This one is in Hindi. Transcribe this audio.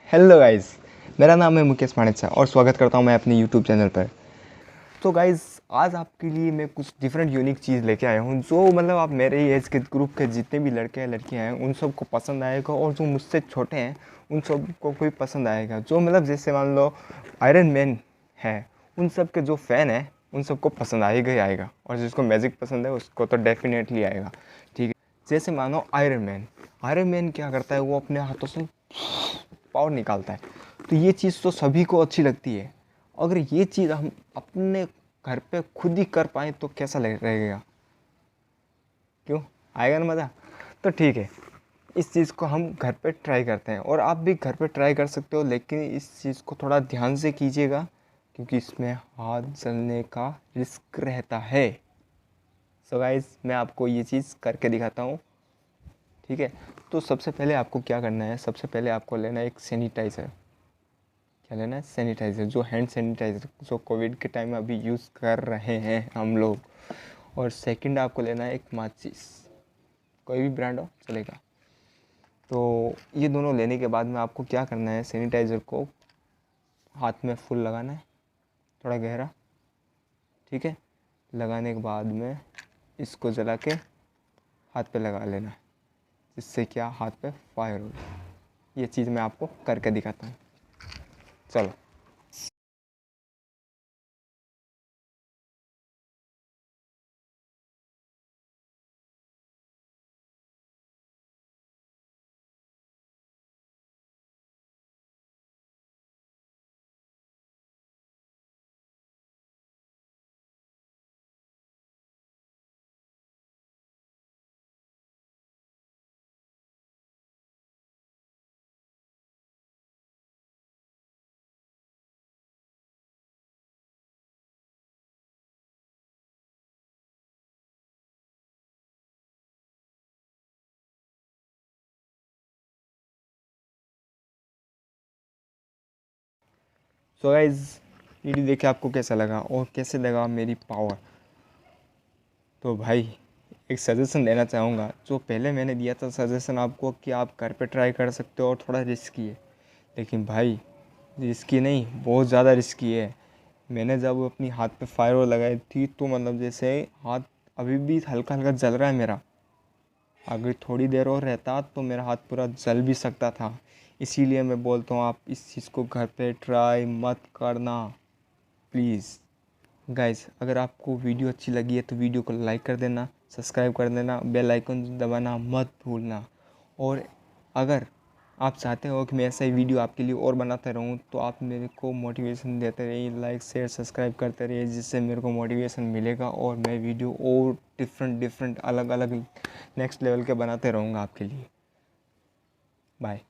हेलो गाइस, मेरा नाम है मुकेश माणिक और स्वागत करता हूं मैं अपने यूट्यूब चैनल पर। तो गाइस, आज आपके लिए मैं कुछ डिफरेंट यूनिक चीज़ लेके आया हूं जो मतलब आप मेरे ही एज के ग्रुप के जितने भी लड़के हैं लड़कियां हैं उन सबको पसंद आएगा, और जो मुझसे छोटे हैं उन सबको कोई पसंद आएगा। जो मतलब जैसे मान लो आयरन मैन है, उन सब के जो फ़ैन है उन सबको पसंद आएगा ही आएगा, और जिसको मैजिक पसंद है उसको तो डेफिनेटली आएगा। ठीक है, जैसे मानो आयरन मैन क्या करता है, वो अपने हाथों से पावर निकालता है। तो ये चीज़ तो सभी को अच्छी लगती है। अगर ये चीज़ हम अपने घर पे खुद ही कर पाएँ तो कैसा लगेगा? क्यों, आएगा ना मज़ा? तो ठीक है, इस चीज़ को हम घर पे ट्राई करते हैं, और आप भी घर पे ट्राई कर सकते हो, लेकिन इस चीज़ को थोड़ा ध्यान से कीजिएगा क्योंकि इसमें हाथ जलने का रिस्क रहता है। सो गाइस, मैं आपको ये चीज़ करके दिखाता हूँ। ठीक है, तो सबसे पहले आपको क्या करना है, सबसे पहले आपको लेना है एक सैनिटाइज़र। क्या लेना है? सैनिटाइज़र, जो हैंड सैनिटाइज़र जो कोविड के टाइम में अभी यूज़ कर रहे हैं हम लोग। और सेकंड आपको लेना है एक माचिस, कोई भी ब्रांड हो चलेगा। तो ये दोनों लेने के बाद में आपको क्या करना है, सैनिटाइज़र को हाथ में फुल लगाना है, थोड़ा गहरा। ठीक है, लगाने के बाद में इसको जला के हाथ पे लगा लेना है, जिससे क्या हाथ पे फायर हो। ये चीज़ मैं आपको करके दिखाता हूँ, चलो। सो गाइज़, वीडियो देखे आपको कैसा लगा और कैसे लगा मेरी पावर? तो भाई, एक सजेशन देना चाहूँगा। जो पहले मैंने दिया था सजेशन आपको कि आप घर पे ट्राई कर सकते हो और थोड़ा रिस्की है, लेकिन भाई रिस्की नहीं, बहुत ज़्यादा रिस्की है। मैंने जब अपनी हाथ पे फायर लगाई थी तो मतलब जैसे हाथ अभी भी हल्का हल्का जल रहा है मेरा। अगर थोड़ी देर और रहता तो मेरा हाथ पूरा जल भी सकता था। इसीलिए मैं बोलता हूँ, आप इस चीज़ को घर पे ट्राई मत करना प्लीज़। गाइस, अगर आपको वीडियो अच्छी लगी है तो वीडियो को लाइक कर देना, सब्सक्राइब कर देना, बेल आइकन दबाना मत भूलना। और अगर आप चाहते हो कि मैं ऐसा ही वीडियो आपके लिए और बनाता रहूं, तो आप मेरे को मोटिवेशन देते रहिए, लाइक शेयर सब्सक्राइब करते रहिए, जिससे मेरे को मोटिवेशन मिलेगा और मैं वीडियो और डिफरेंट अलग अलग नेक्स्ट लेवल के बनाते रहूँगा आपके लिए। बाय।